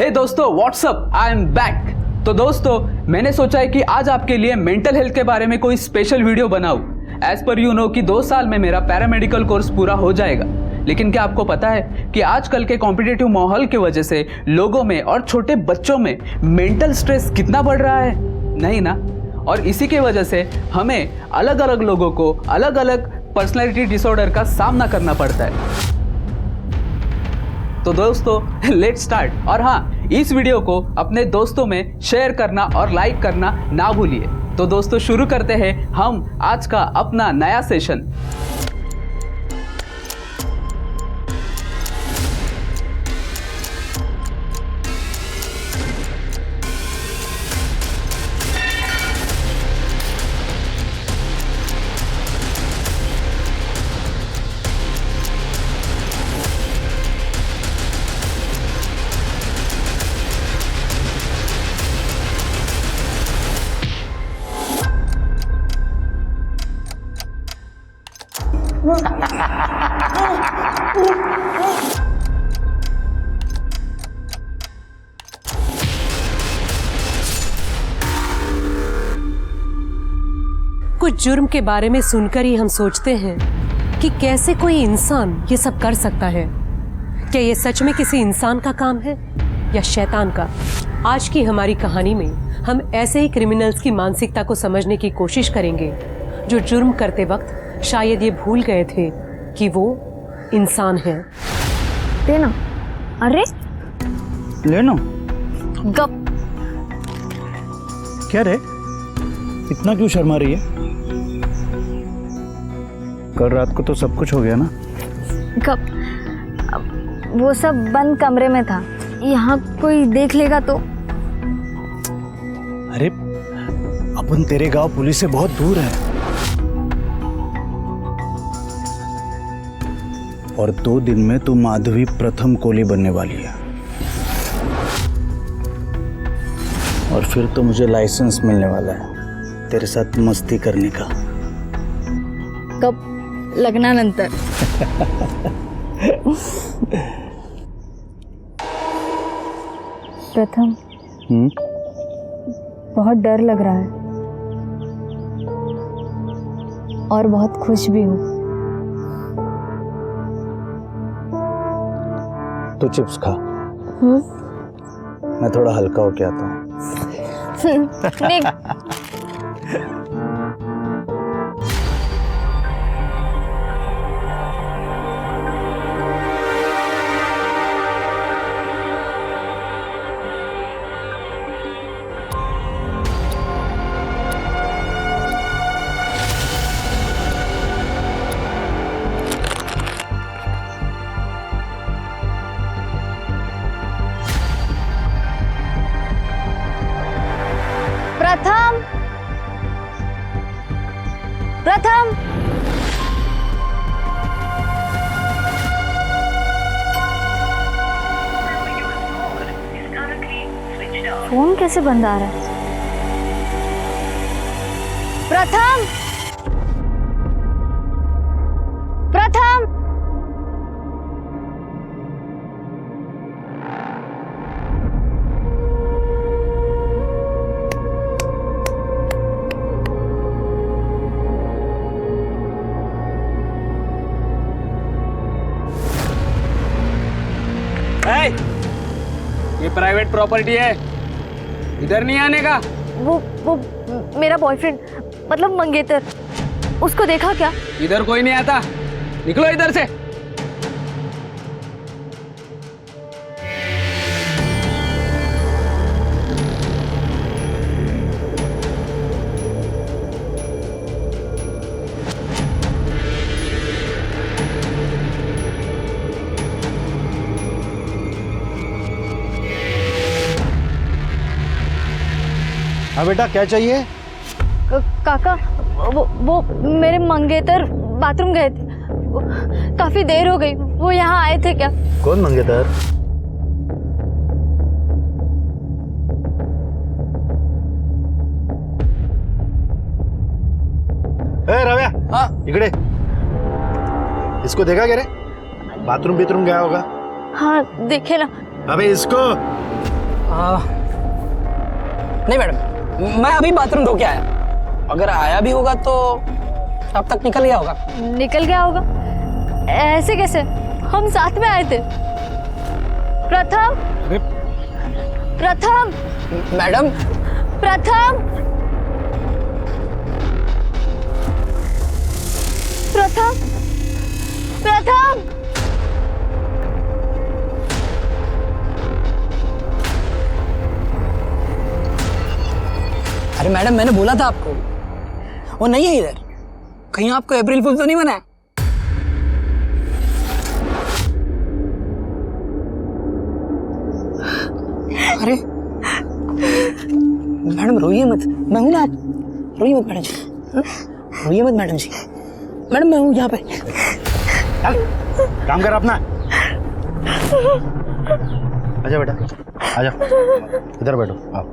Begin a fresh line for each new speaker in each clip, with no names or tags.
हे दोस्तों, WhatsApp, I am back. तो दोस्तों, मैंने सोचा है कि आज आपके लिए मेंटल हेल्थ के बारे में कोई स्पेशल वीडियो बनाऊं। एज पर यू नो कि 2 साल में मेरा पैरामेडिकल कोर्स पूरा हो जाएगा। लेकिन क्या आपको पता है कि आजकल के कॉम्पिटिटिव माहौल की वजह से लोगों में और छोटे बच्चों में मेंटल स्ट्रेस कितना बढ़ रहा है? नहीं ना। और इसी की वजह से हमें अलग अलग लोगों को अलग अलग पर्सनैलिटी डिसऑर्डर का सामना करना पड़ता है। तो दोस्तों, लेट्स स्टार्ट। और हाँ, इस वीडियो को अपने दोस्तों में शेयर करना और लाइक करना ना भूलिए। तो दोस्तों, शुरू करते हैं हम आज का अपना नया सेशन।
कुछ जुर्म के बारे में सुनकर ही हम सोचते हैं कि कैसे कोई इंसान ये सब कर सकता है। क्या ये सच में किसी इंसान का काम है या शैतान का? आज की हमारी कहानी में हम ऐसे ही क्रिमिनल्स की मानसिकता को समझने की कोशिश करेंगे जो जुर्म करते वक्त शायद ये भूल गए थे कि वो इंसान है।
देना। अरे
लेनो।
गप।
क्या रे, इतना क्यों शर्मा रही है? कल रात को तो सब कुछ हो गया ना।
गप। वो सब बंद कमरे में था, यहाँ कोई देख लेगा तो।
अरे अपन तेरे गांव पुलिस से बहुत दूर है और 2 दिन में तू माधवी प्रथम कोली बनने वाली है और फिर तो मुझे लाइसेंस मिलने वाला है तेरे साथ मस्ती करने का।
कब? लग्नानंतर। प्रथम, बहुत डर लग रहा है और बहुत खुश भी हूँ।
तो चिप्स खा, मैं थोड़ा हल्का होके आता हूँ।
नहीं। प्रथम, प्रथम, फोन कैसे बंद आ रहा है? प्रथम, प्रथम।
ये प्राइवेट प्रॉपर्टी है, इधर नहीं आने का।
वो मेरा बॉयफ्रेंड, मतलब मंगेतर, उसको देखा क्या?
इधर कोई नहीं आता, निकलो इधर से।
हाँ बेटा, क्या चाहिए?
काका, वो मेरे मंगेतर बाथरूम गए थे, काफी देर हो गई। वो यहाँ आए थे क्या?
कौन मंगेतर? रव्या, हाँ इकड़े। इसको देखा क्या रे? बाथरूम गया होगा।
हाँ देखे ना।
अबे इसको
नहीं मैडम, मैं अभी बाथरूम धो के आया। अगर आया भी होगा तो अब तक निकल गया होगा।
निकल गया होगा? ऐसे कैसे? हम साथ में आए थे। प्रथम, प्रथम,
मैडम,
प्रथम, प्रथम, प्रथम।
अरे मैडम, मैंने बोला था आपको, वो नहीं है इधर। कहीं आपको अप्रैल फूल तो नहीं बना है? अरे मैडम रोइए मत, मैं हूं ना। आप रोइए मत मैडम जी, रोइए मत मैडम जी। मैडम मैं हूं यहाँ पे।
चल काम कर अपना। आजा बेटा, आजा इधर बैठो। आओ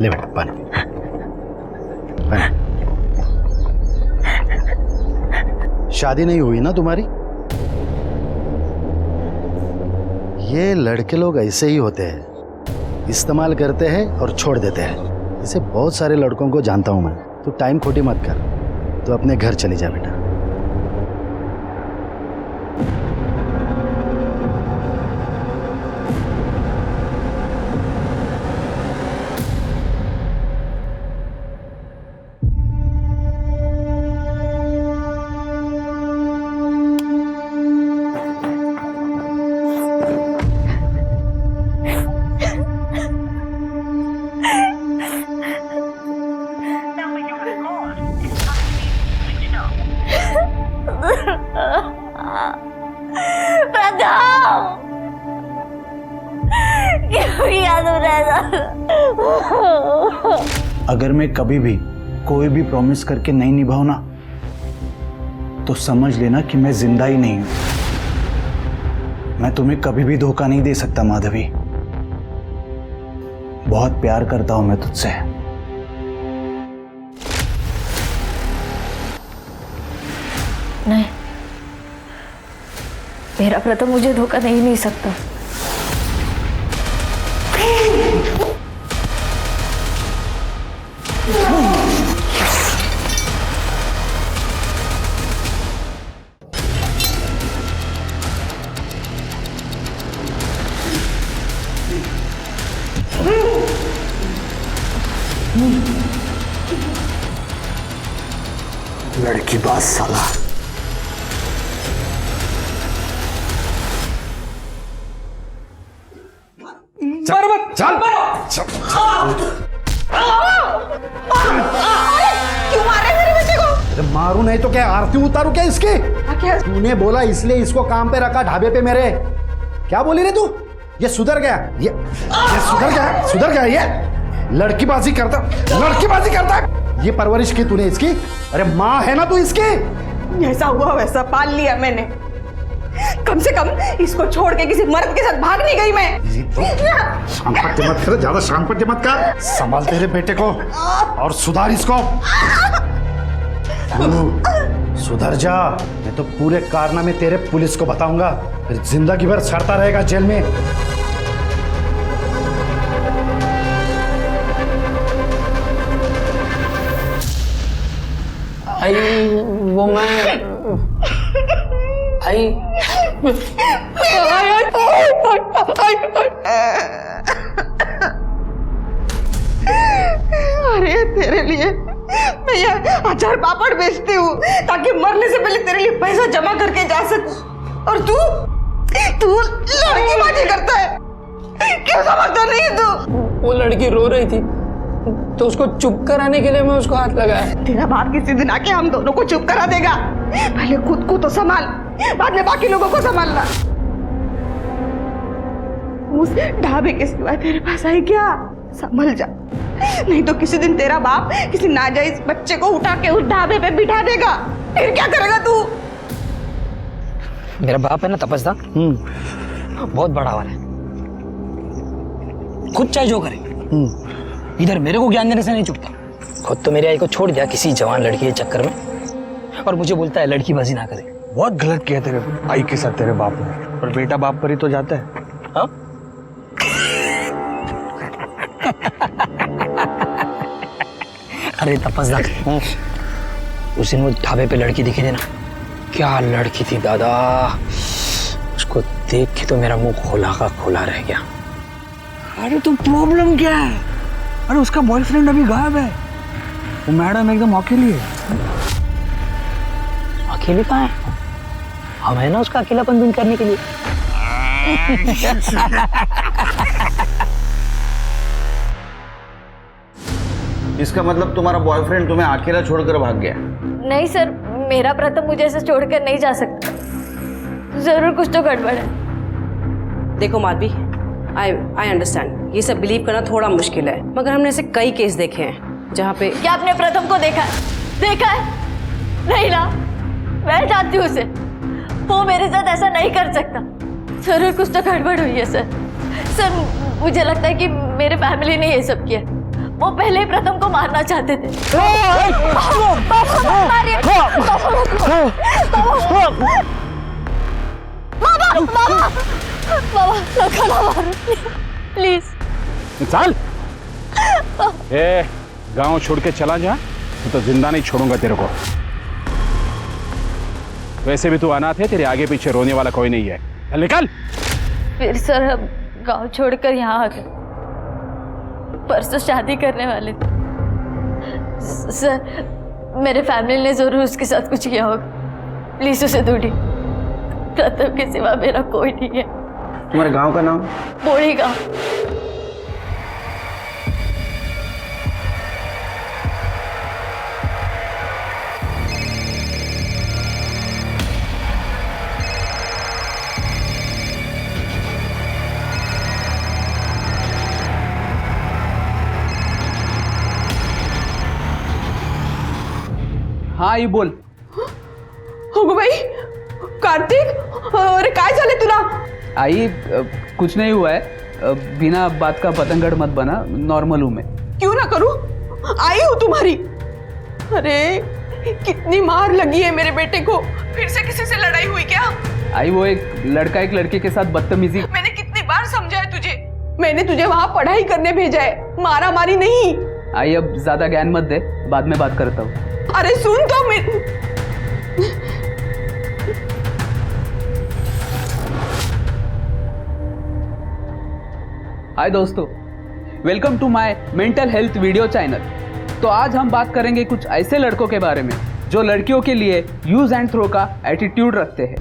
ले बेटा पानी, पानी। शादी नहीं हुई ना तुम्हारी? ये लड़के लोग ऐसे ही होते हैं, इस्तेमाल करते हैं और छोड़ देते हैं। इसे बहुत सारे लड़कों को जानता हूं मैं। तो टाइम खोटी मत कर, तो अपने घर चली जा बेटा। अगर मैं कभी भी कोई भी प्रॉमिस करके नहीं निभाऊं ना, तो समझ लेना कि मैं जिंदा ही नहीं हूं। मैं तुम्हें कभी भी धोखा नहीं दे सकता माधवी। बहुत प्यार करता हूं मैं तुझसे।
नहीं, मेरा प्रथम मुझे धोखा नहीं दे सकता।
लड़की बात साला।
चल
क्यों मारे मेरे बेटे को?
अरे मारू नहीं तो क्या आरती उतारू क्या इसकी? तूने बोला इसलिए इसको काम पे रखा ढाबे पे मेरे। क्या बोली रे तू? ये सुधर गया, ये सुधर गया ये लड़कीबाजी करता है। ये परवरिश की तूने इसकी? अरे माँ है ना तू इसकी?
जैसा हुआ वैसा पाल लिया मैंने। कम से कम इसको छोड़ के किसी मर्द के साथ भाग नहीं गई मैं।
शांत मत कर, ज्यादा शांत मत कर। संभाल तेरे बेटे को और सुधार इसको। सुधर जा, मैं तो पूरे कारनामे तेरे पुलिस को बताऊंगा, फिर जिंदगी भर सड़ता रहेगा जेल में।
वो मैं
अरे तेरे लिए मैं ये अचार पापड़ बेचती हूँ ताकि मरने से पहले तेरे लिए पैसा जमा करके जा सकूं। और तू लड़कीबाजी करता है। क्यों समझता नहीं है तू?
वो लड़की रो रही थी तो उसको चुप कराने के लिए मैं उसको हाथ लगाया।
तेरा बाप किसी दिन आके हम दोनों को चुप करा देगा। पहले खुद को तो संभाल, बाद में बाकी लोगों को संभालना। उस ढाबे के सिवाय तेरे पास है क्या? संभल जा, नहीं तो किसी दिन तेरा बाप किसी नाजायज बच्चे को उठा के उस ढाबे पे बिठा देगा। फिर क्या करेगा तू?
मेरा बाप है ना तपस्या, बहुत बड़ा वाला है, खुद चाहे जो करे। इधर मेरे को ज्ञान देने से नहीं चुकता। खुद तो मेरी आई को छोड़ दिया किसी जवान लड़की के चक्कर में, और मुझे बोलता है लड़कीबाजी ना करे।
बहुत गलत किया तेरे आई के साथ तेरे बाप ने, पर बेटा बाप पर ही तो जाता है।
हाँ? अरे तपस्या उस दिन वो ढाबे पे लड़की दिखी थी ना, क्या लड़की थी दादा, उसको देख के तो मेरा मुंह खोला का खोला रह गया।
अरे तो प्रॉब्लम क्या है? अरे उसका बॉयफ्रेंड अभी गायब है, वो मैडम एकदम अकेली है।
अकेली कहाँ है? हम है ना उसका अकेलापन दूर करने के लिए।
इसका मतलब तुम्हारा बॉयफ्रेंड तुम्हें अकेला छोड़कर भाग गया?
नहीं सर, मेरा प्रथम मुझे ऐसे छोड़कर नहीं जा सकता। जरूर कुछ तो गड़बड़ है।
देखो माधवी, आई अंडरस्टैंड ये सब बिलीव करना थोड़ा मुश्किल है, मगर हमने ऐसे कई केस देखे हैं जहाँ पे।
क्या आपने प्रथम को देखा है? देखा है? नहीं ना, मैं जानती हूँ उसे, वो मेरे साथ ऐसा नहीं कर सकता। जरूर कुछ तो गड़बड़ हुई है सर। सर मुझे लगता है कि मेरे फैमिली ने ये सब किया, वो पहले ही प्रथम को मारना चाहते थे। प्लीज
चल, ए गांव छोड़ के चला जा, तो जिंदा नहीं छोड़ूंगा तेरे को। वैसे भी तू अनाथ है, तेरे आगे पीछे रोने वाला कोई नहीं है। चल निकल।
फिर सर हम गांव छोड़कर यहाँ आ गए, परसों शादी करने वाले थे। सर मेरे फैमिली ने जरूर उसके साथ कुछ किया होगा, प्लीज उसे ढूंढिए। प्रथम के सिवा मेरा कोई नहीं है।
तुम्हारे गांव का नाम?
बोड़ी गांव।
हाँ आई बोल.
अगो बाई, कार्तिक, अरे काय झाले तुला?
आई कुछ नहीं हुआ है, बिना बात का पतंगड़ मत बना, नॉर्मल हूँ मैं.
क्यों ना करूं, आई हूं तुम्हारी. अरे कितनी मार लगी है मेरे बेटे को, फिर से किसी से लड़ाई हुई क्या?
आई वो एक लड़का एक लड़के के साथ बदतमीजी.
मैंने कितनी बार समझाया तुझे, मैंने तुझे वहां पढ़ाई करने भेजा है, मारा मारी नहीं.
आई अब ज्यादा ज्ञान मत दे, बाद में बात करता हूँ.
अरे सुन तो मैं.
हाय दोस्तों, welcome to my mental health video channel. तो आज हम बात करेंगे कुछ ऐसे लड़कों के बारे में जो लड़कियों के लिए यूज एंड थ्रो का एटीट्यूड रखते हैं.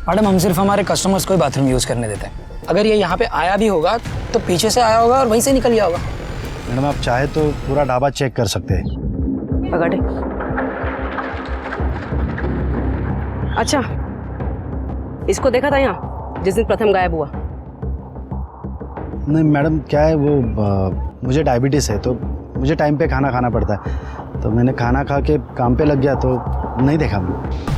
मैडम हम सिर्फ हमारे कस्टमर्स को ही बाथरूम यूज करने देते हैं. अगर ये यहाँ पे आया भी होगा तो पीछे से आया होगा और वहीं से निकल गया होगा.
मैडम आप चाहे तो पूरा ढाबा चेक कर सकते हैं.
पकड़े. अच्छा, इसको देखा था यहाँ जिस दिन प्रथम गायब हुआ?
नहीं मैडम, क्या है वो मुझे डायबिटीज़ है तो मुझे टाइम पे खाना खाना पड़ता है, तो मैंने खाना खा के काम पे लग गया तो नहीं देखा मैंने.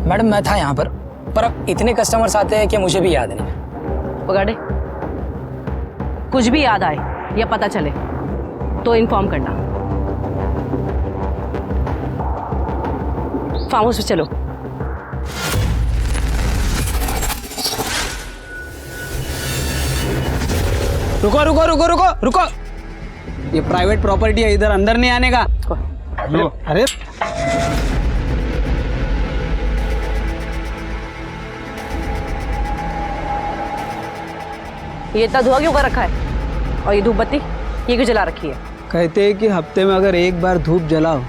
मैडम मैं था यहाँ पर अब इतने कस्टमर्स आते हैं कि मुझे भी याद नहीं.
पकड़े. कुछ भी याद आए या पता चले तो इन्फॉर्म करना. फार्म हाउस पे चलो.
रुको रुको रुको रुको रुको.
ये प्राइवेट प्रॉपर्टी है, इधर अंदर नहीं आने का.
अरे
ये इतना धुआं क्यों कर रखा है? और ये धूप बत्ती ये क्यों जला रखी है?
कहते हैं कि हफ्ते में अगर एक बार धूप जलाओ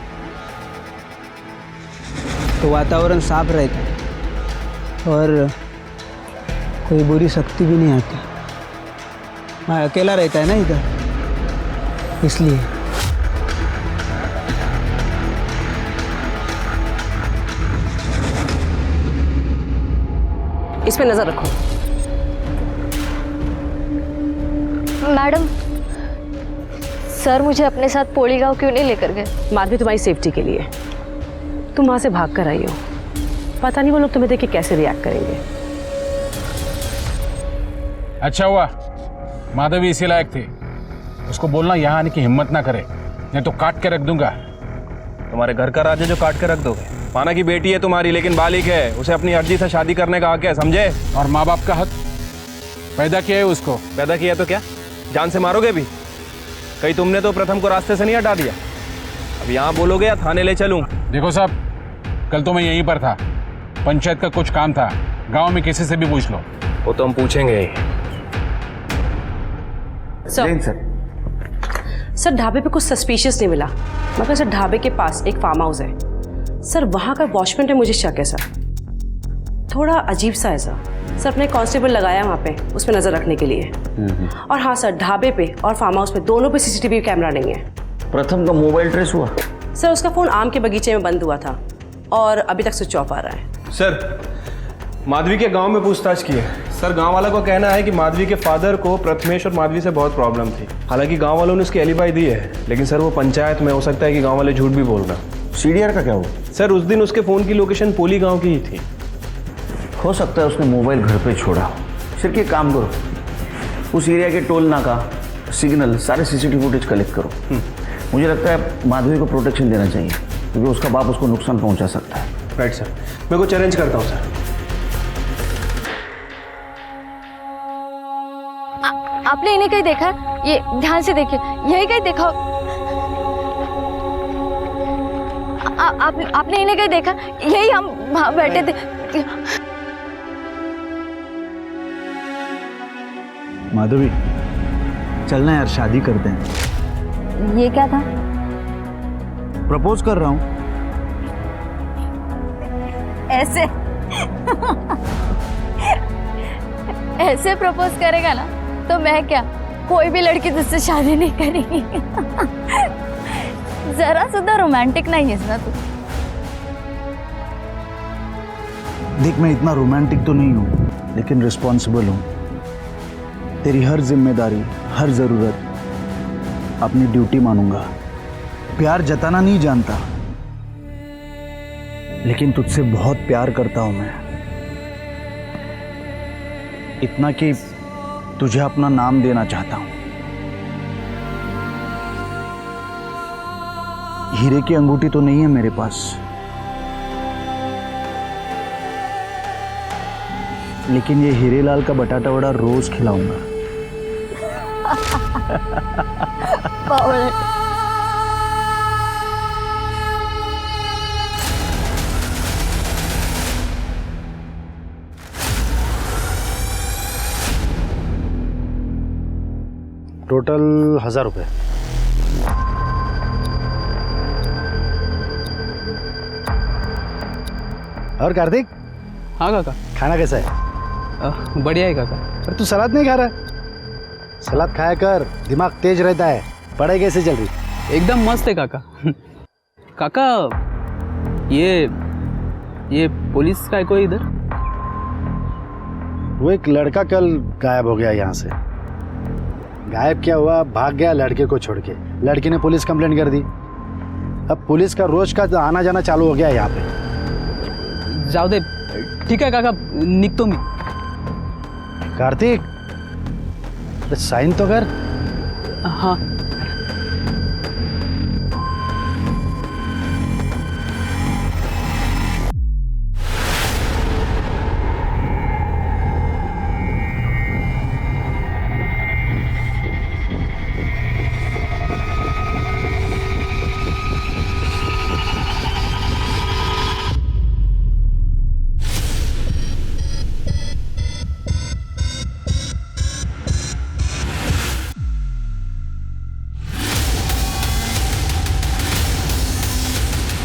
तो वातावरण साफ रहता है और कोई बुरी शक्ति भी नहीं आती. मैं अकेला रहता है ना इधर, इसलिए.
इस पे नजर रखो.
मैडम, सर मुझे अपने साथ पोड़ी गांव क्यों नहीं लेकर गए?
माधवी तुम्हारी सेफ्टी के लिए. तुम वहां से भाग कर आई हो। पता नहीं वो लोग तुम्हें देख के कैसे रिएक्ट करेंगे।
अच्छा हुआ माधवी इसी लायक थी, उसको बोलना यहाँ आने की हिम्मत ना करे, नहीं तो काट के रख दूंगा।
तुम्हारे घर का राजा जो काट के रख दोगे। माना की बेटी है तुम्हारी, लेकिन बालिक है, उसे अपनी अर्जी से शादी करने का हक है, समझे?
और माँ बाप का हक? पैदा किया है उसको।
पैदा किया तो क्या जान से मारोगे भी? कहीं तुमने तो प्रथम को रास्ते से नहीं हटा दिया? अब यहाँ बोलोगे या थाने ले चलूं?
देखो साहब, कल तो मैं यहीं पर था, पंचायत का कुछ काम था, गांव में किसी से भी पूछ लो।
वो तो हम पूछेंगे ही।
सर ढाबे पे कुछ सस्पिशियस नहीं मिला, मगर सर ढाबे के पास एक फार्म हाउस है सर, वहाँ का वॉचमैन है, मुझे शक है सर, थोड़ा अजीब सा है सर अपने कांस्टेबल लगाया वहाँ पे उसमें नजर रखने के लिए। और हाँ सर, ढाबे पे और फार्म हाउस पे दोनों पे सीसीटीवी कैमरा नहीं है।
प्रथम का मोबाइल ट्रेस हुआ?
सर उसका फोन आम के बगीचे में बंद हुआ था और अभी तक स्विच ऑफ आ रहा है।
सर माधवी के गांव में पूछताछ की है सर, गांव वालों का कहना है कि माधवी के फादर को प्रथमेश और माधवी से बहुत प्रॉब्लम थी। हालांकि गांव वालों ने उसकी एलिबाई दी है, लेकिन सर वो पंचायत में, हो सकता है कि गांव वाले झूठ भी बोल रहे हैं।
सीडीआर का क्या हुआ?
सर उस दिन उसके फोन की लोकेशन पोली गांव की ही थी।
हो सकता है उसने मोबाइल घर पे छोड़ा हो। सिर्फ एक काम करो, उस एरिया के टोल नाका, सिग्नल, सारे सीसीटीवी फुटेज कलेक्ट करो। मुझे लगता है माधवी को प्रोटेक्शन देना चाहिए, क्योंकि उसका बाप उसको नुकसान पहुंचा सकता है।
राइट सर, मैं को चैलेंज करता हूँ सर।
आपने इन्हें कहीं देखा? ये ध्यान से देखिए, यही कहीं देखा? आपने इन्हें कहीं देखा? यही हम वहां बैठे थे।
माधवी चलना यार, शादी करते हैं।
ये क्या था?
प्रपोज कर रहा हूँ।
ऐसे ऐसे प्रपोज करेगा ना तो मैं क्या, कोई भी लड़की तुझसे शादी नहीं करेगी। जरा सुधा रोमांटिक नहीं है ना तू।
देख, मैं इतना रोमांटिक तो नहीं हूँ, लेकिन रिस्पॉन्सिबल हूँ। तेरी हर जिम्मेदारी, हर ज़रूरत अपनी ड्यूटी मानूंगा। प्यार जताना नहीं जानता, लेकिन तुझसे बहुत प्यार करता हूं मैं, इतना कि तुझे अपना नाम देना चाहता हूं। हीरे की अंगूठी तो नहीं है मेरे पास, लेकिन ये हीरेलाल का बटाटा वड़ा रोज खिलाऊंगा।
टोटल 1000 रुपये। और कार्तिक?
हाँ काका।
खाना कैसा है?
बढ़िया है काका।
अरे तू सलाद नहीं खा रहा? सलाद खाया कर, दिमाग तेज रहता है। पढ़ाई कैसे चल रही?
एकदम मस्त है काका। काका ये पुलिस का है कोई इधर?
वो एक लड़का कल गायब हो गया यहाँ से। गायब क्या हुआ, भाग गया लड़के को छोड़ के। लड़की ने पुलिस कंप्लेंट कर दी। अब पुलिस का रोज का आना जाना चालू हो गया यहाँ पे।
जाओ दे, ठीक है काका, निकतो मी।
कार्तिक, साइन तो कर।
हाँ।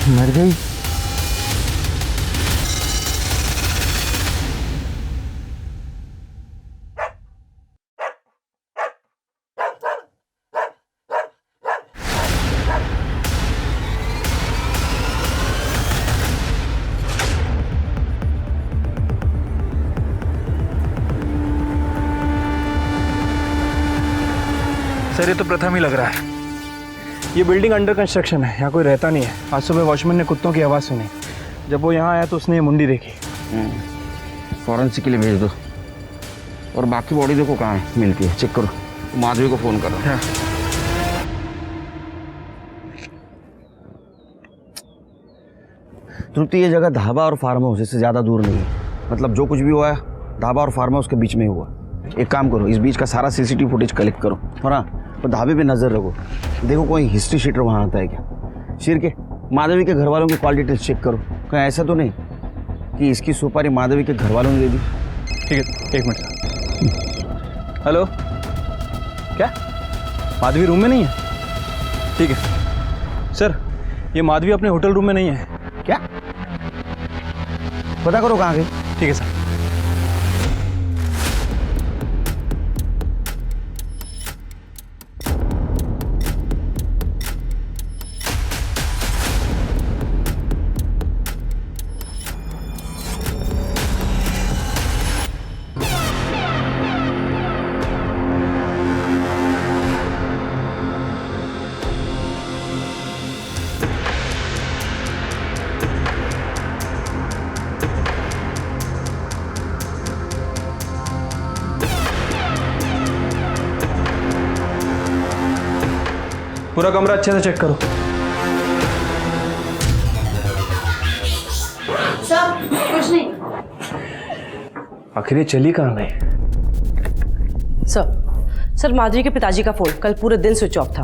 मर गई?
सर ये तो प्रथम ही लग रहा है। ये बिल्डिंग अंडर कंस्ट्रक्शन है, यहाँ कोई रहता नहीं है। आज सुबह वॉचमैन ने कुत्तों की आवाज़ सुनी, जब वो यहाँ आया तो उसने ये मुंडी देखी।
फॉरेंसिक के लिए भेज दो। और बाकी बॉडी देखो कहाँ है, मिलती है, चेक करो। माधवी को फ़ोन करो।
हाँ।
तृप्ति, ये जगह ढाबा और फार्म हाउस इससे ज़्यादा दूर नहीं है। मतलब जो कुछ भी हुआ है ढाबा और फार्म हाउस के बीच में ही हुआ। एक काम करो, इस बीच का सारा सीसीटीवी फुटेज कलेक्ट करो और हाँ, तो ढाबे पे नज़र रखो, देखो कोई हिस्ट्री शीटर वहाँ आता है क्या। शिर के माधवी के घर वालों की कॉल डिटेल्स चेक करो, कहीं ऐसा तो नहीं कि इसकी सुपारी माधवी के घर वालों ने दे दी।
ठीक है, 1 मिनट। हेलो, क्या माधवी रूम में नहीं है? ठीक है सर, ये माधवी अपने होटल रूम में नहीं है।
क्या? पता करो कहाँ गई।
ठीक है सर। पूरा कमरा अच्छे से चेक करो।
सब कुछ नहीं।
आखिर ये चली कहाँ गई?
सर माधवी के पिताजी का फोन कल पूरे दिन स्विच ऑफ था।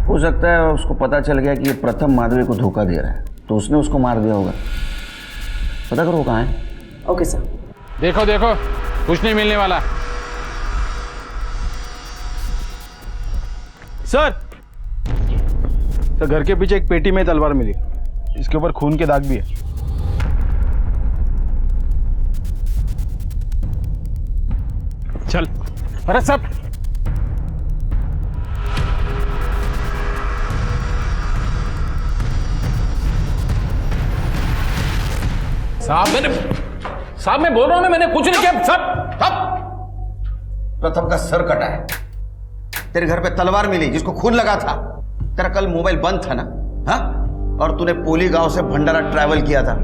हो सकता है उसको पता चल गया कि ये प्रथम माधवी को धोखा दे रहा है, तो उसने उसको मार दिया होगा। पता करो वो कहाँ है।
Okay sir.
देखो देखो, कुछ नहीं मिलने वाला।
सर घर के पीछे एक पेटी में तलवार मिली, इसके ऊपर खून के दाग भी है।
चल। अरे सब साहब मैं बोल रहा हूं, मैंने कुछ नहीं किया। सब
प्रथम का सर कटा है, तेरे घर पे तलवार मिली जिसको खून लगा था, तेरा कल मोबाइल बंद था ना, हाँ? और तूने पोली गांव से भंडारा ट्रैवल किया था,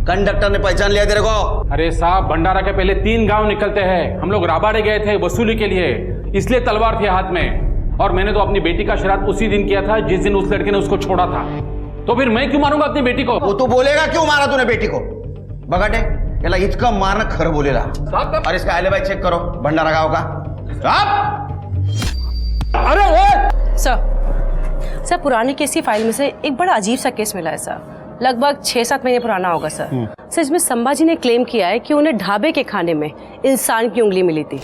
कंडक्टर ने पहचान लिया तेरे को।
अरे साहब, भंडारा के पहले 3 गांव निकलते हैं। हम लोग राबाड़े गए थे वसूली के लिए, इसलिए तलवार थी हाथ में। और मैंने तो अपनी बेटी का श्राद्ध उसी दिन किया था जिस दिन उस लड़के ने उसको छोड़ा था। तो फिर मैं क्यों मारूंगा अपनी बेटी को?
वो तो बोलेगा क्यों मारा तूने बेटी को। बगाटे याला इतका मारना खरं बोलेला। और इसका एलिबाई चेक करो भंडारा गांव का।
अरे वो
सर पुरानी केस की फाइल में से एक बड़ा अजीब सा केस मिला है सर, लगभग 6-7 महीने पुराना होगा सर। सर इसमें संभाजी ने क्लेम किया है कि उन्हें ढाबे के खाने में इंसान की उंगली मिली थी।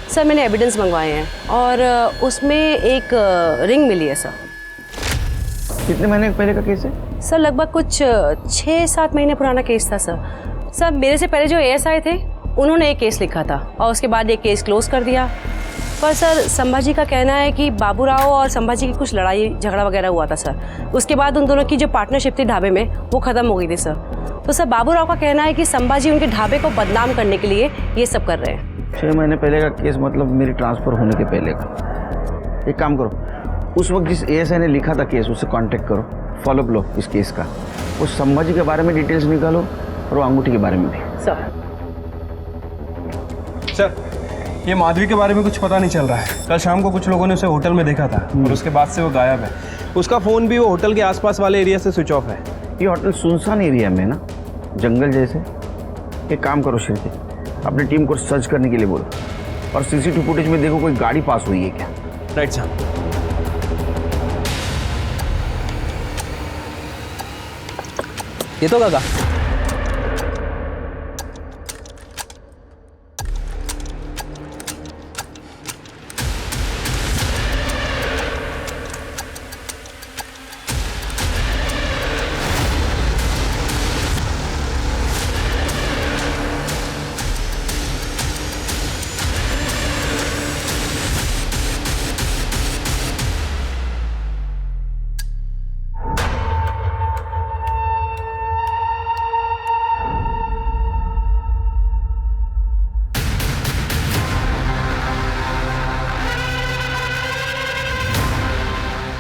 सर मैंने एविडेंस मंगवाए हैं और उसमें एक रिंग मिली है सर।
कितने महीने पहले का केस है?
सर लगभग कुछ 6-7 महीने पुराना केस था सर। सर मेरे से पहले जो एएसआई थे उन्होंने एक केस लिखा था और उसके बाद एक केस क्लोज कर दिया। पर सर संभाजी का कहना है कि बाबूराव और संभाजी की कुछ लड़ाई झगड़ा वगैरह हुआ था सर। उसके बाद उन दोनों की जो पार्टनरशिप थी ढाबे में वो ख़त्म हो गई थी सर। तो सर बाबूराव का कहना है कि संभाजी उनके ढाबे को बदनाम करने के लिए ये सब कर रहे हैं।
6 महीने पहले का केस मतलब मेरी ट्रांसफ़र होने के पहले का। एक काम करो, उस वक्त जिस एएसआई ने लिखा था केस उससे कांटेक्ट करो, फॉलोअप लो इस केस का। उस संभाजी के बारे में डिटेल्स निकालो और वो अंगूठी के बारे में भी।
सर ये माधवी के बारे में कुछ पता नहीं चल रहा है। कल शाम को कुछ लोगों ने उसे होटल में देखा था और उसके बाद से वो गायब है। उसका फ़ोन भी वो होटल के आसपास वाले एरिया से स्विच ऑफ है।
ये होटल सुनसान एरिया में ना, जंगल जैसे। एक काम करो शिरके, अपनी टीम को सर्च करने के लिए बोलो और सीसीटीवी फुटेज में देखो कोई गाड़ी पास हुई है क्या।
राइट साहब।
ये तो काका।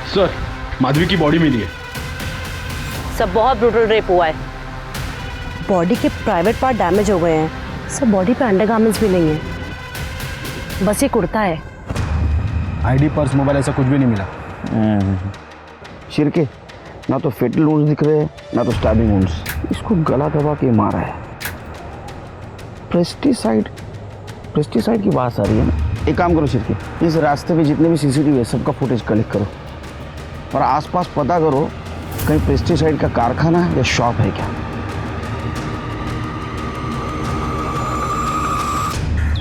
सर
माधवी की बॉडी मिली है।
सब बहुत ब्रूटल रेप हुआ है। बॉडी के प्राइवेट पार्ट डैमेज हो गए हैं। सब बॉडी पे अंडरगारमेंट्स भी नहीं है, बस ये कुर्ता है।
आईडी, पर्स, मोबाइल ऐसा कुछ भी नहीं मिला।
शिरके, ना तो फेटल वुंड्स दिख रहे हैं ना तो स्टैबिंग वुंड्स। इसको गला दबा के मारा है। पेस्टिसाइड की बात आ रही है ना। एक काम करो शिरके, इस रास्ते पे जितने भी सीसीटीवी है सबका फुटेज कलेक्ट करो और आसपास पता करो कहीं पेस्टिसाइड का कारखाना या शॉप है क्या।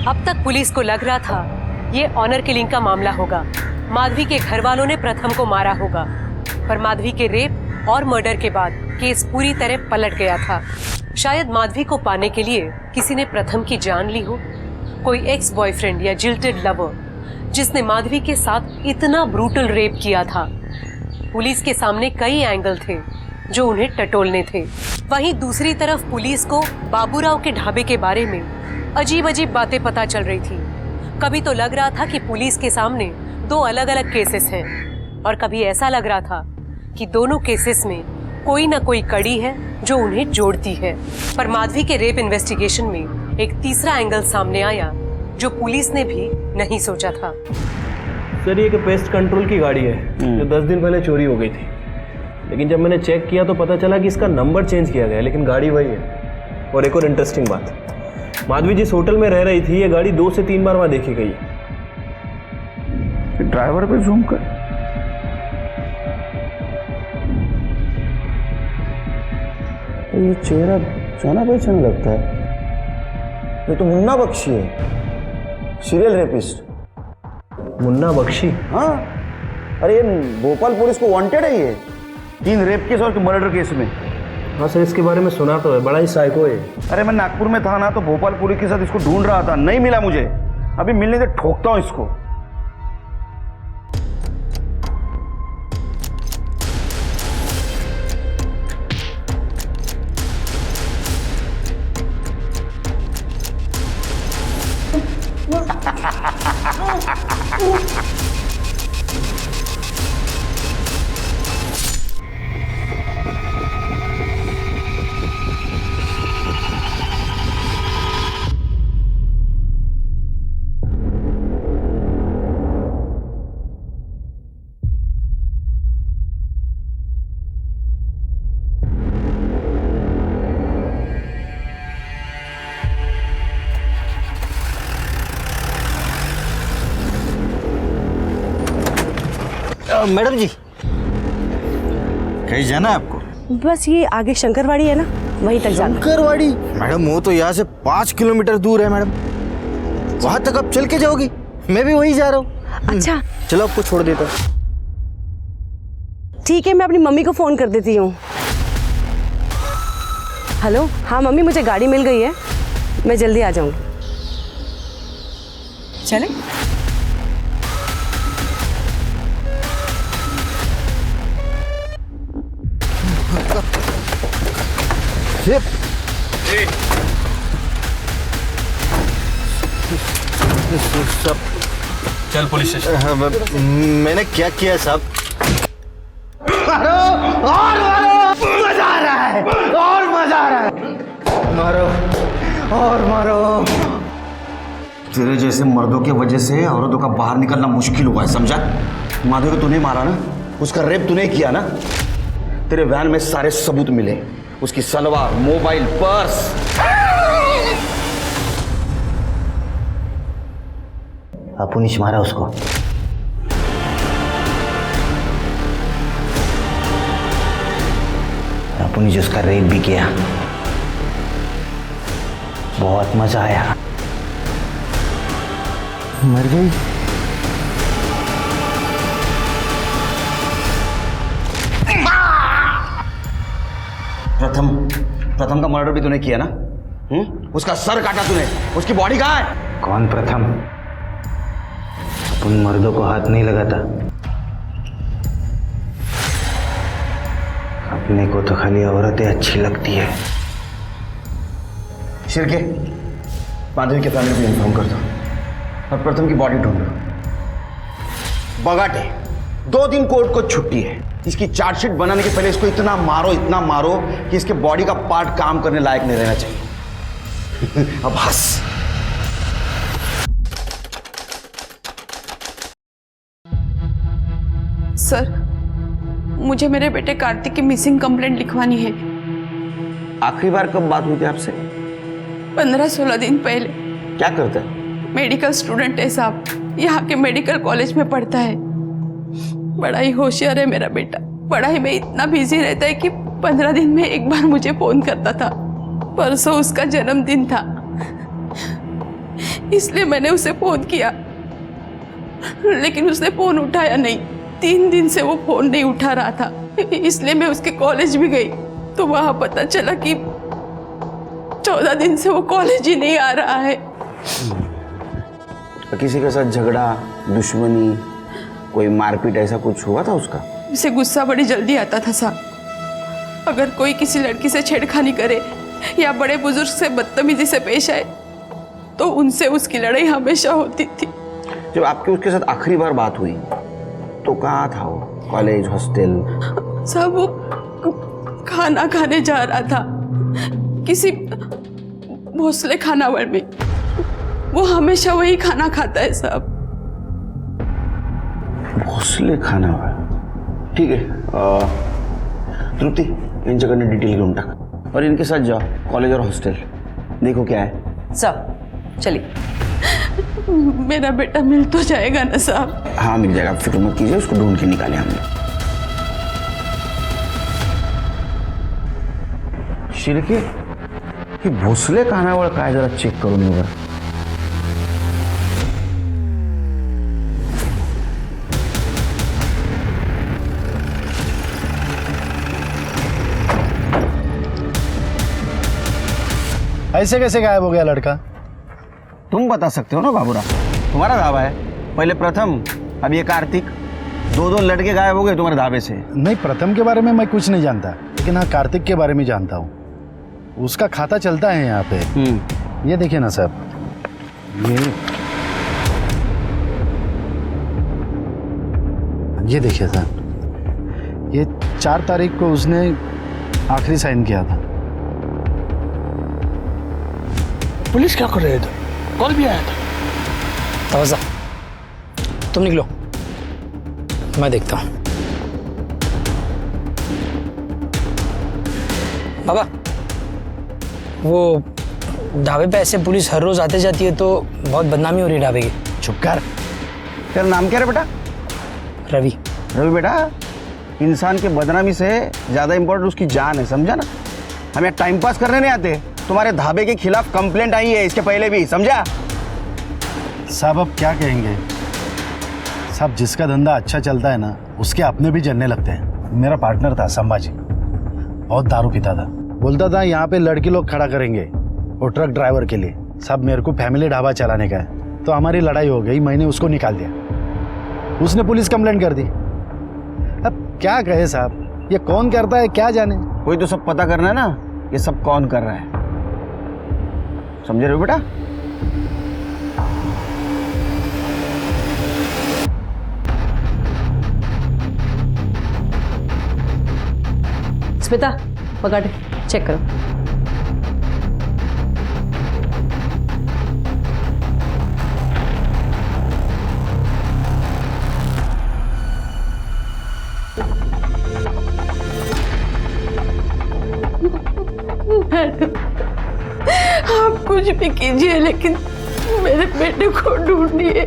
अब तक पुलिस को लग रहा था ये ऑनर किलिंग का मामला होगा। माधवी के घर वालों ने प्रथम को मारा होगा, पर माधवी के रेप और मर्डर के बाद केस पूरी तरह पलट गया था। शायद माधवी को पाने के लिए किसी ने प्रथम की जान ली हो, कोई एक्स बॉयफ्रेंड या जिल्टेड लवर जिसने माधवी के साथ इतना ब्रूटल रेप किया था। पुलिस के सामने कई एंगल थे जो उन्हें टटोलने थे। वहीं दूसरी तरफ पुलिस को बाबूराव के ढाबे के बारे में अजीब अजीब बातें पता चल रही थी। कभी तो लग रहा था कि पुलिस के सामने दो अलग अलग केसेस हैं और कभी ऐसा लग रहा था कि दोनों केसेस में कोई ना कोई कड़ी है जो उन्हें जोड़ती है। पर माधवी के रेप इन्वेस्टिगेशन में एक तीसरा एंगल सामने आया जो पुलिस ने भी नहीं सोचा था।
सर, ये एक पेस्ट कंट्रोल की गाड़ी है जो 10 दिन पहले चोरी हो गई थी, लेकिन जब मैंने चेक किया तो पता चला कि इसका नंबर चेंज किया गया, लेकिन गाड़ी वही है। और एक और इंटरेस्टिंग बात, माधवी जिस होटल में रह रही थी ये गाड़ी 2 से 3 बार वहां देखी गई है।
ड्राइवर पे झूम कर ये चेहरा जाना पहचाना लगता है। ये तो मुन्ना बख्शी है, सीरियल रेपिस्ट।
मुन्ना बख्शी?
हाँ, अरे ये भोपाल पुलिस को वांटेड है ये 3 रेप केस और मर्डर केस में।
हाँ सर, इसके बारे में सुना तो है, बड़ा ही साइको है।
अरे मैं नागपुर में था ना तो भोपाल पुलिस के साथ इसको ढूंढ रहा था, नहीं मिला मुझे। अभी मिलने से ठोकता हूँ इसको।
मैडम जी, कहीं जाना है आपको?
बस ये आगे शंकरवाड़ी है ना, वहीं तक जाना।
शंकरवाड़ी? मैडम वो तो यहाँ से 5 किलोमीटर दूर है मैडम, वहां तक आप चल के जाओगी? मैं भी वहीं जा रहा हूँ।
अच्छा
चलो आपको छोड़ देता हूँ।
ठीक है, मैं अपनी मम्मी को फोन कर देती हूँ। हेलो, हाँ मम्मी, मुझे गाड़ी मिल गई है, मैं जल्दी आ जाऊंगी। चले?
सब
चल पुलिस स्टेशन।
मैंने क्या किया साहब?
मारो और मारो, मजा आ रहा है और मजा आ रहा है। मारो और मारो।
तेरे जैसे मर्दों की वजह से औरतों का बाहर निकलना मुश्किल हुआ है, समझा? माधवी को तूने मारा ना, उसका रेप तूने किया ना। तेरे वैन में सारे सबूत मिले, उसकी सलवार, मोबाइल, पर्स।
अपुनिश मारा उसको। अपुनिश उसका रेप भी किया। बहुत मजा आया। मर गई।
प्रथम का मर्डर भी तूने किया ना? उसका सर काटा तूने, उसकी बॉडी कहाँ है?
कौन प्रथम? उन मर्दों को हाथ नहीं लगाता। अपने को तो खाली औरतें अच्छी लगती है।
शिरके, माधवी के फैमिली को इन्फॉर्म कर दो और प्रथम की बॉडी ढूंढ लो। बगाटे, 2 दिन कोर्ट को छुट्टी है। इसकी चार्जशीट बनाने के पहले इसको इतना मारो कि इसके बॉडी का पार्ट काम करने लायक नहीं रहना चाहिए। अब हंस।
सर, मुझे मेरे बेटे कार्तिक की मिसिंग कंप्लेंट लिखवानी है।
आखिरी बार कब बात हुई थी आपसे?
15-16 दिन पहले।
क्या करता है?
मेडिकल स्टूडेंट है साहब, यहाँ के मेडिकल कॉलेज में पढ़ता है। बड़ा ही होशियार है मेरा बेटा। पढ़ाई में इतना बिजी रहता है कि 15 दिन में एक बार मुझे फोन करता था। परसों उसका जन्मदिन था, इसलिए मैंने उसे फोन किया, लेकिन उसने फोन उठाया नहीं। 3 दिन से वो फोन नहीं उठा रहा था, इसलिए मैं उसके कॉलेज भी गई तो वहां पता चला कि 14 दिन से वो कॉलेज ही नहीं आ रहा है।
किसी के साथ झगड़ा, दुश्मनी, कोई मारपीट ऐसा कुछ हुआ था उसका?
उसे गुस्सा बड़ी जल्दी आता था साहब। अगर कोई किसी लड़की से छेड़खानी करे या बड़े बुजुर्ग से बदतमीजी से पेश आए तो उनसे उसकी लड़ाई हमेशा होती थी।
जब आपकी उसके साथ आखिरी बार बात हुई तो कहाँ था वो? College, hostel?
साहब वो खाना खाने जा रहा था किसी भोसले खानावळ में। वो हमेशा वही खाना खाता है साहब।
भोसले खानावळ, ठीक है। तृप्ति, यांच्याकडनं डिटेल घेऊन टाक और इनके साथ जाओ कॉलेज और हॉस्टल, देखो क्या है।
सर चलिए।
मेरा बेटा मिल तो जाएगा ना साहब?
हाँ मिल जाएगा, फिक्र मत कीजिए, उसको ढूंढ के निकाले हमने। शिर्के, ही भोसले खानावळ काय जरा चेक करून येऊ बरं।
ऐसे कैसे गायब हो गया लड़का?
तुम बता सकते हो ना बाबूराव, तुम्हारा धाबा है। पहले प्रथम, अब ये कार्तिक, 2 लड़के गायब हो गए तुम्हारे धाबे से।
नहीं, प्रथम के बारे में मैं कुछ नहीं जानता, लेकिन हाँ कार्तिक के बारे में जानता हूँ। उसका खाता चलता है यहाँ पे। ये देखिए ना साहब, ये देखिए साहब, ये 4 तारीख को उसने आखिरी साइन किया था।
पुलिस क्या कर रहे थे? कॉल भी आया था।
तवज्जा, तुम निकलो, मैं देखता हूँ। बाबा, वो ढाबे पे ऐसे पुलिस हर रोज आते जाती है तो बहुत बदनामी हो रही है ढाबे की।
चुप कर। तेरा नाम क्या है बेटा?
रवि।
रवि बेटा, इंसान के बदनामी से ज़्यादा इम्पोर्टेंट उसकी जान है, समझा ना? हमें टाइम पास करने नहीं आते। तुम्हारे ढाबे के खिलाफ कंप्लेंट आई है इसके पहले भी, समझा?
साहब अब क्या कहेंगे साहब, जिसका धंधा अच्छा चलता है ना उसके अपने भी जलने लगते हैं। मेरा पार्टनर था संभाजी, बहुत दारू पीता था। बोलता था यहाँ पे लड़की लोग खड़ा करेंगे और ट्रक ड्राइवर के लिए। साहब मेरे को फैमिली ढाबा चलाने का है, तो हमारी लड़ाई हो गई, मैंने उसको निकाल दिया। उसने पुलिस कंप्लेंट कर दी। अब क्या कहे साहब, ये कौन करता है क्या जाने।
कोई तो सब पता करना है ना, ये सब कौन कर रहा है, समझे रहे हो बेटा?
स्मिता, पकड़, चेक करो।
आप कुछ भी कीजिए लेकिन मेरे बेटे को ढूंढिए।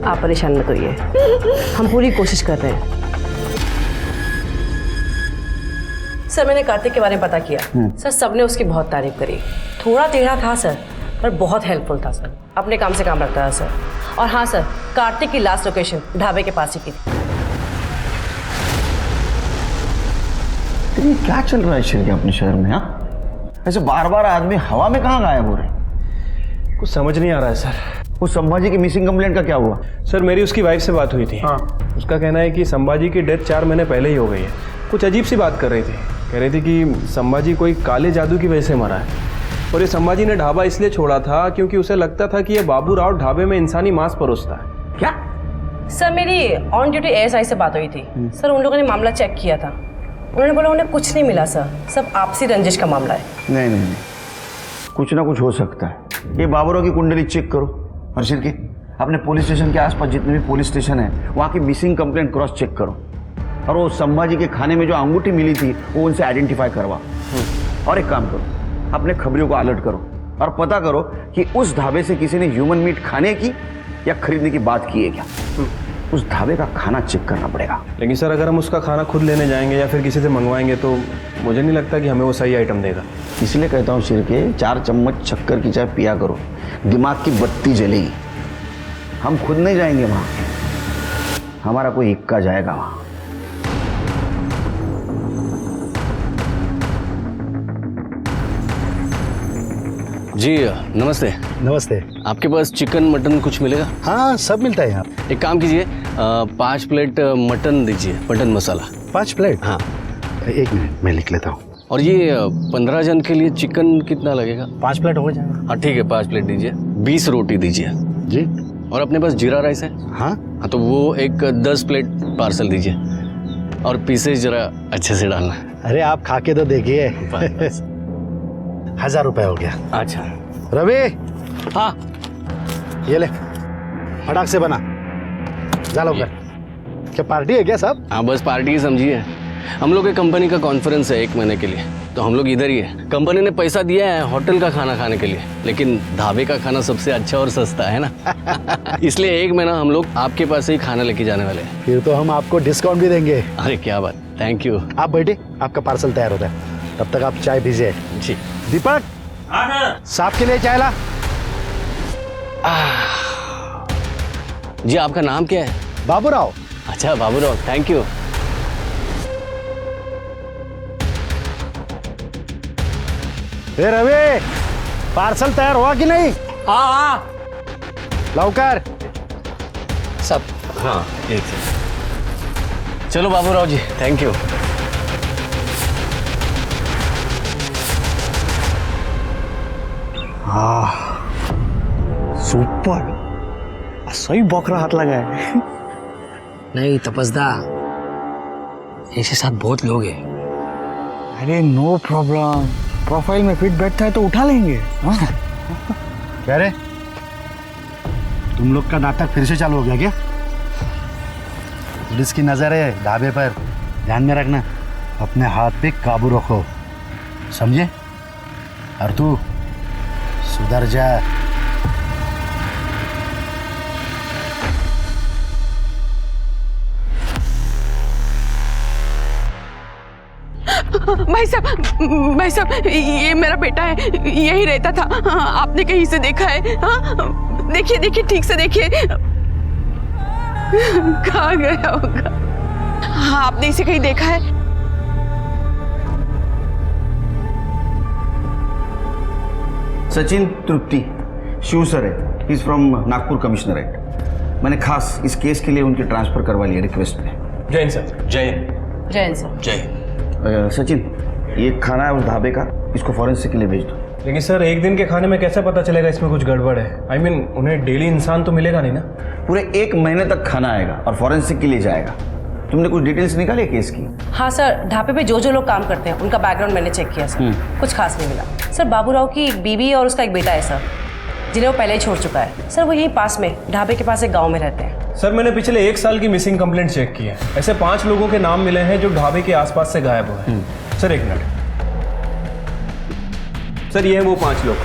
आप परेशान मत होइए, हम पूरी कोशिश कर रहे हैं। सर मैंने कार्तिक के बारे में पता किया। सर सबने उसकी बहुत तारीफ करी। थोड़ा टेढ़ा था सर, पर बहुत हेल्पफुल था सर। अपने काम से काम रखता था सर। और हाँ सर, कार्तिक की लास्ट लोकेशन ढाबे के पास ही की थी।
ये क्या चल रहा है शिर्के अपने शहर में? हाँ, ऐसे बार बार आदमी हवा में कहाँ गायब हो रहे?
कुछ समझ नहीं आ रहा है सर।
वो संभाजी की मिसिंग कंप्लेंट का क्या हुआ?
सर मेरी उसकी वाइफ से बात हुई थी। हाँ, उसका कहना है कि संभाजी की डेथ 4 महीने पहले ही हो गई है। कुछ अजीब सी बात कर रही थी, कह रही थी कि संभाजी कोई काले जादू की वजह से मरा है। और ये संभाजी ने ढाबा इसलिए छोड़ा था क्योंकि उसे लगता था कि ये बाबू राव ढाबे में इंसानी मांस परोसता है।
क्या?
सर मेरी ऑन ड्यूटी एएसआई से बात हुई थी। सर उन लोगों ने मामला चेक किया था, उन्होंने बोला उन्हें कुछ नहीं मिला सर, सब आपसी रंजिश का मामला है।
नहीं नहीं नहीं, कुछ ना कुछ हो सकता है। ये बाबरों की कुंडली चेक करो और सिर की अपने पुलिस स्टेशन के आसपास जितने भी पुलिस स्टेशन है वहाँ की मिसिंग कंप्लेंट क्रॉस चेक करो, और वो संभाजी के खाने में जो अंगूठी मिली थी वो उनसे आइडेंटिफाई करवा। और एक काम करो, अपने खबरियों को अलर्ट करो और पता करो कि उस ढाबे से किसी ने ह्यूमन मीट खाने की या खरीदने की बात की है क्या। उस ढाबे का खाना चेक करना पड़ेगा।
लेकिन सर अगर हम उसका खाना खुद लेने जाएंगे या फिर किसी से मंगवाएंगे तो मुझे नहीं लगता कि हमें वो सही आइटम देगा।
इसलिए कहता हूँ शिर के 4 चम्मच शक्कर की चाय पिया करो, दिमाग की बत्ती जलेगी। हम खुद नहीं जाएंगे वहाँ, हमारा कोई इक्का जाएगा वहाँ।
जी नमस्ते।
नमस्ते।
आपके पास चिकन मटन कुछ मिलेगा?
हाँ सब मिलता है यहाँ।
एक काम कीजिए, 5 प्लेट मटन दीजिए, मटन मसाला।
5 प्लेट?
हाँ।
1 मिनट मैं लिख लेता हूँ।
और ये 15 जन के लिए चिकन कितना लगेगा?
5 प्लेट हो जाएगा।
हाँ ठीक है, 5 प्लेट दीजिए। 20 रोटी दीजिए।
जी।
और अपने पास जीरा राइस है?
हाँ।
तो वो एक 10 प्लेट पार्सल दीजिए, और पीसेज जरा अच्छे से डालना।
अरे आप खा के तो देखिए। 1000 रुपये हो गया।
अच्छा
रवि।
हाँ
ये ले, फटाक से बना, जा लो कर। क्या पार्टी है क्या साहब?
हाँ बस पार्टी ही समझिए। हम लोग के कंपनी का कॉन्फ्रेंस है 1 महीने के लिए, तो हम लोग इधर ही है। कंपनी ने पैसा दिया है होटल का खाना खाने के लिए, लेकिन ढाबे का खाना सबसे अच्छा और सस्ता है ना। इसलिए 1 महीना हम लोग आपके पास से ही खाना लेके जाने वाले हैं।
फिर तो हम आपको डिस्काउंट भी देंगे।
अरे क्या बात, थैंक यू।
आप बैठे, आपका पार्सल तैयार होता है, तब तक आप चाय पीजिए।
जी।
दीपक, साहब के लिए चाय ला।
जी आपका नाम क्या है?
बाबूराव।
अच्छा बाबूराव, थैंक यू।
ए रवि, पार्सल तैयार हुआ कि नहीं?
हाँ
लवकर।
सब हाँ एक से। चलो बाबूराव जी, थैंक यू।
सुपर, सही बकरा हाथ लगा है।
नहीं तपस्दा, ऐसे साथ बहुत लोग हैं।
अरे नो प्रॉब्लम, प्रोफाइल में फिट बैठता है तो उठा लेंगे।
क्या रे, तुम लोग का नाटक फिर से चालू हो गया क्या? पुलिस की नजर है ढाबे पर, ध्यान में रखना। अपने हाथ पे काबू रखो, समझे? और तू सुधर जा।
भाई साहब ये मेरा बेटा है, यही रहता था। आपने कहीं से देखा है? हाँ देखिए देखिए, ठीक से देखिए, कहाँ गया होगा? हाँ आपने इसे कहीं देखा है?
सचिन तृप्ति, शिव सर है, he is from Nagpur commissionerate. मैंने खास इस केस के लिए उनकी ट्रांसफर करवा लिया रिक्वेस्ट पे।
जय सर।
जैन सर।
जय।
सचिन, ये खाना है उस ढाबे का, इसको फॉरेंसिक के लिए भेज दो।
लेकिन सर 1 दिन के खाने में कैसे पता चलेगा इसमें कुछ गड़बड़ है? I mean, उन्हें डेली इंसान तो मिलेगा नहीं ना।
पूरे 1 महीने तक खाना आएगा और फॉरेंसिक के लिए जाएगा। तुमने कुछ डिटेल्स निकाली केस की?
हाँ सर, ढाबे पे जो लोग काम करते हैं उनका बैकग्राउंड मैंने चेक किया सर, कुछ खास नहीं मिला। सर बाबूराव की एक बीवी और उसका एक बेटा है सर, जिन्हें वो पहले ही छोड़ चुका है। सर वो यहीं पास में ढाबे के पास एक गाँव में रहते हैं।
सर मैंने पिछले 1 साल की मिसिंग कंप्लेंट चेक की है। ऐसे 5 लोगों के नाम मिले हैं जो ढाबे के आसपास से गायब हुए हैं। Sir 1 minute. सर ये हैं वो 5 लोग: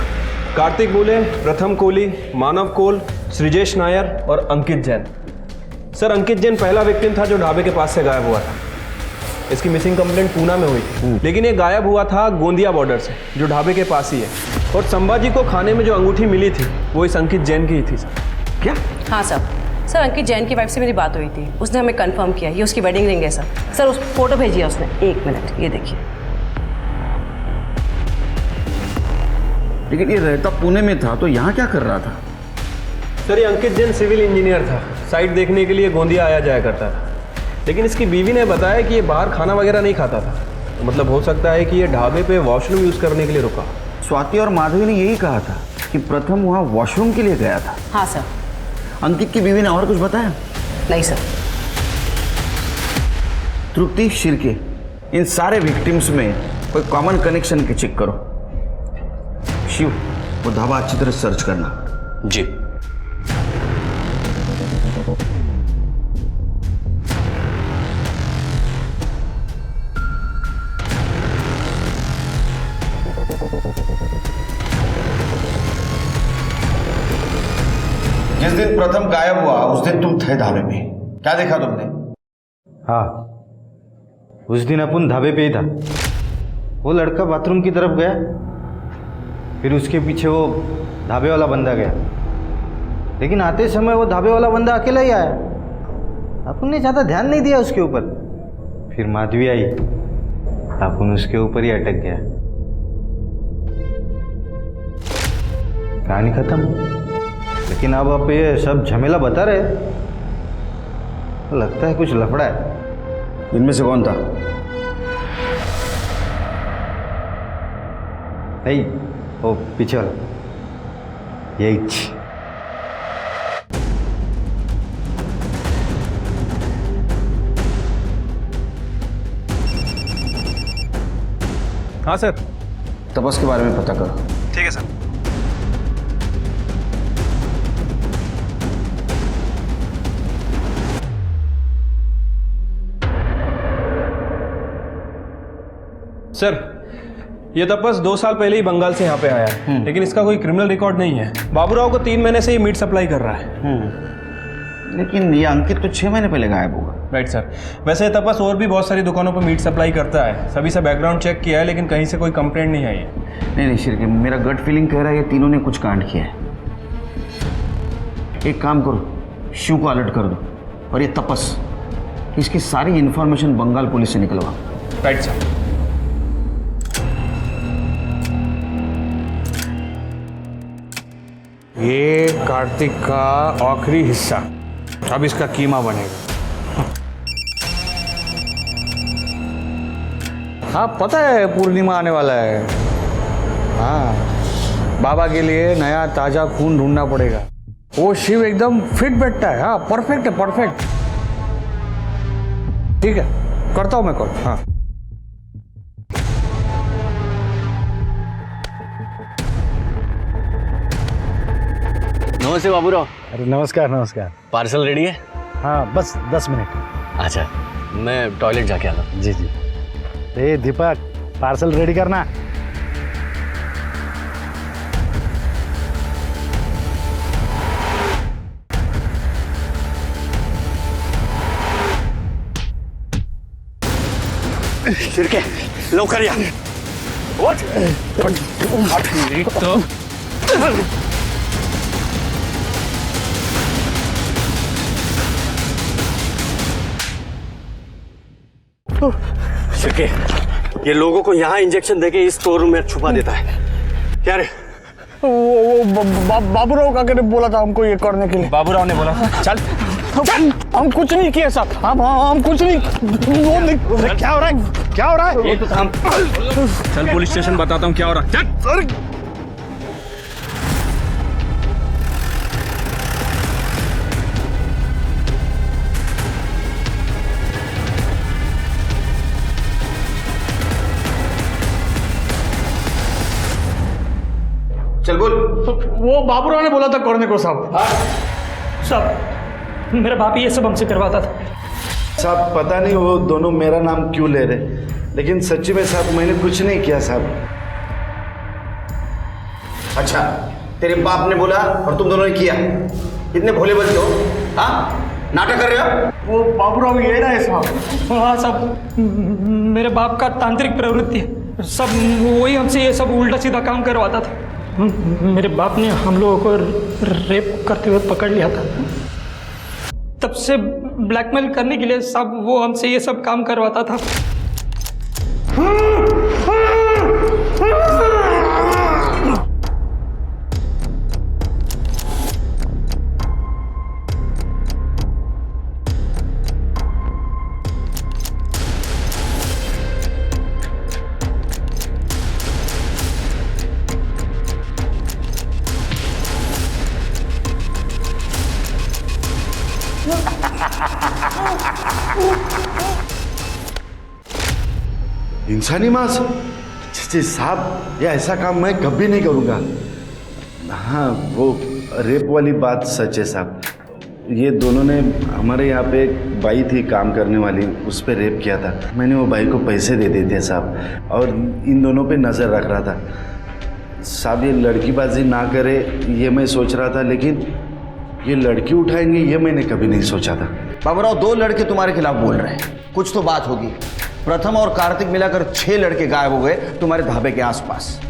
कार्तिक बोले, प्रथम कोहली, मानव कोल, सृजेश नायर और अंकित जैन। सर अंकित जैन पहला विक्टिम था जो ढाबे के पास से गायब हुआ था। इसकी मिसिंग कंप्लेंट पूना में हुई थी, लेकिन ये गायब हुआ था गोंदिया बॉर्डर से, जो ढाबे के पास ही है। और संभाजी को खाने में जो अंगूठी मिली थी वो इस अंकित जैन की ही थी। सर
क्या?
हाँ सर अंकित जैन की वाइफ से मेरी बात हुई थी, उसने हमें कंफर्म किया ये उसकी वेडिंग रिंग है सर। सर उस फोटो भेजी है उसने। 1 मिनट, ये देखिए।
लेकिन ये रहता पुणे में था, तो यहाँ क्या कर रहा था?
सर ये अंकित जैन सिविल इंजीनियर था, साइट देखने के लिए गोंदिया आया जाया करता था। लेकिन इसकी बीवी ने बताया कि ये बाहर खाना वगैरह नहीं खाता था, तो मतलब हो सकता है कि ये ढाबे पे वॉशरूम यूज़ करने के लिए रुका।
स्वाति और माधवी ने यही कहा था कि प्रथम वहाँ वॉशरूम के लिए गया था।
हाँ सर।
अंकित की बीवी ने और कुछ बताया?
नहीं सर।
त्रुटि शिर्के, इन सारे विक्टिम्स में कोई कॉमन कनेक्शन के चेक करो। शिव, वो ढाबा अच्छी तरह सर्च करना।
जी।
जिस दिन प्रथम गायब हुआ उस दिन तुम थे ढाबे में, क्या देखा तुमने?
हाँ, उस दिन अपन ढाबे पे ही था। वो लड़का बाथरूम की तरफ गया, फिर उसके पीछे वो ढाबे वाला बंदा गया, लेकिन आते समय वो ढाबे वाला बंदा अकेला ही आया। अपन ने ज़्यादा ध्यान नहीं दिया उसके ऊपर। फिर माधवी आई, अपन उसके ऊपर ही अटक गया। कहानी खत्म। लेकिन अब आप ये सब झमेला बता रहे, लगता है कुछ लफड़ा है।
इनमें से कौन था?
नहीं, वो पीछे वाला, यही।
हाँ सर।
तपस के बारे में पता करो।
ठीक है सर। सर, ये तपस 2 साल पहले ही बंगाल से यहाँ पे आया है, लेकिन इसका कोई क्रिमिनल रिकॉर्ड नहीं है। बाबूराव को 3 महीने से ये मीट सप्लाई कर रहा है।
लेकिन ये अंकित तो 6 महीने पहले गायब हुआ।
Right sir. वैसे ये तपस और भी बहुत सारी दुकानों पर मीट सप्लाई करता है। सभी से बैकग्राउंड चेक किया है, लेकिन कहीं से कोई कंप्लेंट नहीं आई है।
नहीं शिर्के, मेरा गट फीलिंग कह रहा है ये तीनों ने कुछ कांड किया है। एक काम करो, शिव को अलर्ट कर दो, और ये तपस, इसकी सारी इंफॉर्मेशन बंगाल पुलिस से निकलवा।
Right sir.
ये कार्तिक का आखिरी हिस्सा, अब इसका कीमा बनेगा। हाँ, पता है पूर्णिमा आने वाला है। हाँ, बाबा के लिए नया ताजा खून ढूंढना पड़ेगा। वो शिव एकदम फिट बैठता है। हाँ, परफेक्ट है, परफेक्ट। ठीक है, करता हूँ मैं कॉल। हाँ।
नमस्ते बाबूराव।
अरे नमस्कार नमस्कार।
पार्सल रेडी है?
हाँ, बस 10 मिनट।
अच्छा, मैं टॉयलेट जाके आता हूँ।
जी जी। ए दीपक, पार्सल रेडी करना।
शिर्के, लवकर या। शिर्के, ये लोगों को यहाँ इंजेक्शन देके इस स्टोर रूम में छुपा देता है। क्या रे? वो बाबूराव काका ने बोला था हमको ये करने के लिए।
बाबूराव ने बोला था? चल।
हम कुछ नहीं किए साहब। हम कुछ नहीं। क्या हो रहा है? क्या हो रहा है?
ये तो हम। चल पुलिस स्टेशन बताता हूँ क्या हो रहा है। चल।
चल बोल।
वो बाबूराव ने बोला था करने को साहब।
साहब, मेरा बाप ही ये सब हमसे करवाता था।
साहब पता नहीं वो दोनों मेरा नाम क्यों ले रहे, लेकिन सच्ची में साहब मैंने कुछ नहीं किया साहब।
अच्छा, तेरे बाप ने बोला और तुम दोनों ने किया? इतने भोले बच्चे हो? हाँ, नाटक कर रहे हो?
वो बाबूराव ये रहा है साहब।
हाँ साहब, मेरे बाप का तांत्रिक प्रवृत्ति है। सब वही हमसे ये सब उल्टा सीधा काम करवाता था। मेरे बाप ने हम लोगों को रेप करते हुए पकड़ लिया था। तब से ब्लैकमेल करने के लिए सब वो हमसे ये सब काम करवाता था।
इंसानी मांस? जी साहब, ये ऐसा काम मैं कभी नहीं करूँगा। हाँ, वो रेप वाली बात सच है साहब। ये दोनों ने हमारे यहाँ पे एक बाई थी काम करने वाली, उस पर रेप किया था। मैंने वो बाई को पैसे दे दिए थे साहब, और इन दोनों पे नज़र रख रहा था साहब। ये लड़कीबाजी ना करे ये मैं सोच रहा था, लेकिन ये लड़की उठाएंगे ये मैंने कभी नहीं सोचा था।
बाबूराव, 2 लड़के तुम्हारे खिलाफ बोल रहे हैं, कुछ तो बात होगी। प्रथम और कार्तिक मिलाकर 6 लड़के गायब हो गए तुम्हारे ढाबे के आसपास,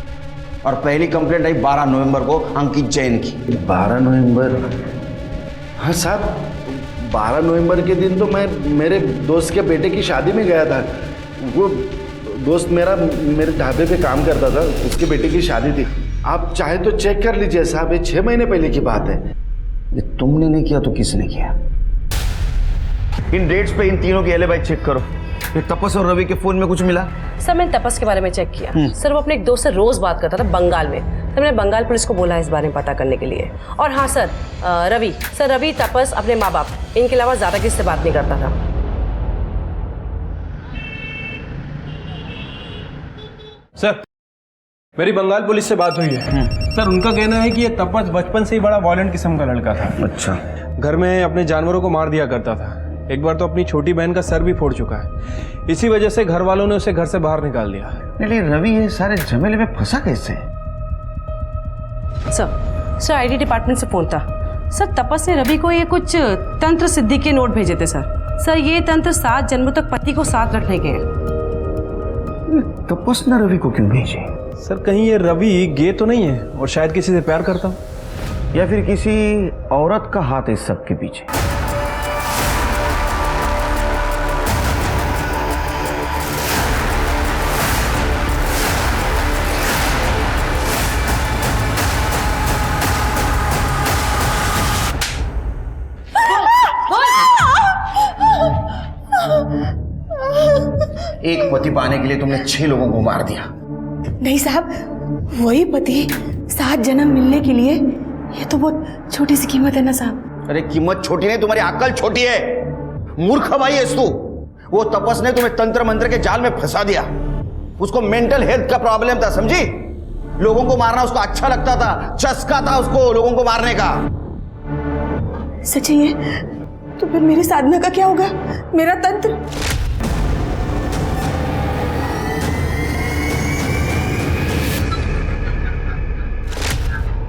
और पहली कंप्लेंट आई 12 नवंबर को अंकित जैन की।
12 नवंबर? हाँ साहब, 12 नवंबर के दिन तो मैं मेरे दोस्त के बेटे की शादी में गया था। वो दोस्त मेरे ढाबे पे काम करता था, उसके बेटे की शादी थी। आप चाहे तो चेक कर लीजिए साहब, ये 6 महीने पहले की बात है।
ये तुमने नहीं किया तो किसने किया? इन डेट्स पे इन तीनों की एलिबाई चेक करो। ये तपस और रवि के फोन में कुछ मिला?
सर मैंने तपस के बारे में चेक किया। सर वो अपने एक दोस्त से रोज बात करता था बंगाल में। सर मैंने बंगाल पुलिस को बोला इस बारे में पता करने के लिए। और हाँ सर, रवि तपस अपने माँ बाप इनके अलावा ज्यादा किसी से बात नहीं करता था।
सर, मेरी बंगाल पुलिस से बात हुई है। सर, उनका कहना है कि ये तपस बचपन से ही बड़ा वॉयलेंट किस्म का लड़का था।
अच्छा।
घर में अपने जानवरों को मार दिया करता था। एक बार तो अपनी छोटी बहन का सर भी फोड़ चुका है। इसी वजह से घर वालों ने उसे घर से बाहर निकाल दिया।
लेकिन रवि ये सारे झमेले में फंसा कैसे?
सर आईटी डिपार्टमेंट से फोन था। सर तपस ने रवि को ये कुछ तंत्र सिद्धि के नोट भेजे थे सर। ये तंत्र 7 जन्मों तक पति को साथ रखने के हैं।
तपस ने रवि को क्यों भेजे?
सर, कहीं ये रवि गे तो नहीं है और शायद किसी से प्यार करता हो,
या फिर किसी औरत का हाथ है इस सब के पीछे? एक पति पाने के लिए तुमने 6 लोगों को मार दिया।
नहीं साहब, वही पति 7 जन्म मिलने के लिए, ये तो बहुत छोटी सी कीमत है ना साहब।
अरे कीमत छोटी नहीं, तुम्हारी अक्ल छोटी है। मूर्ख भाई है तू। वो तपस ने तुम्हें तंत्र मंत्र के जाल में फंसा दिया। उसको मेंटल हेल्थ का प्रॉब्लम था, समझी? लोगों को मारना उसको अच्छा लगता था, चस्का था उसको लोगों को मारने का।
सच है ये? तो फिर मेरी साधना का क्या होगा? मेरा तंत्र?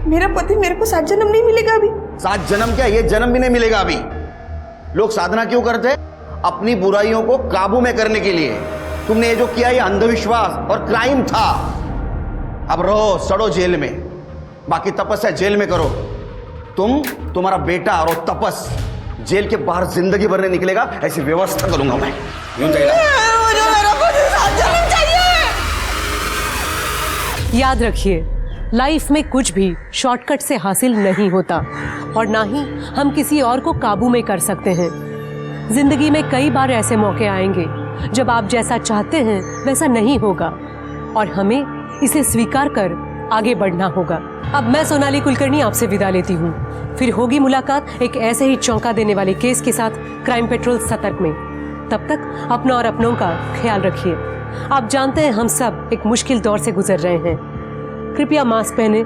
मेरा पति मेरे को 7 जन्म नहीं मिलेगा अभी?
7 जन्म क्या, ये जन्म भी नहीं मिलेगा अभी। लोग साधना क्यों करते? अपनी बुराइयों को काबू में करने के लिए। तुमने ये जो किया ये अंधविश्वास और क्राइम था। अब रहो सड़ो जेल में, बाकी तपस्या जेल में करो। तुम्हारा बेटा और तपस जेल के बाहर जिंदगी भर नहीं निकलेगा, ऐसी व्यवस्था करूंगा मैं।
मुझे मेरा पति 7 जन्म चाहिए।
याद रखिए, लाइफ में कुछ भी शॉर्टकट से हासिल नहीं होता, और ना ही हम किसी और को काबू में कर सकते हैं। जिंदगी में कई बार ऐसे मौके आएंगे जब आप जैसा चाहते हैं वैसा नहीं होगा, और हमें इसे स्वीकार कर आगे बढ़ना होगा। अब मैं सोनाली कुलकर्णी आपसे विदा लेती हूँ। फिर होगी मुलाकात एक ऐसे ही चौंका देने वाले केस के साथ क्राइम पेट्रोल सतर्क में। तब तक अपना और अपनों का ख्याल रखिए। आप जानते हैं हम सब एक मुश्किल दौर से गुजर रहे हैं। कृपया मास्क पहने,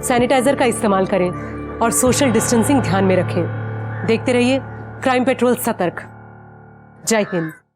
सैनिटाइजर का इस्तेमाल करें और सोशल डिस्टेंसिंग ध्यान में रखें। देखते रहिए क्राइम पेट्रोल सतर्क। जय हिंद।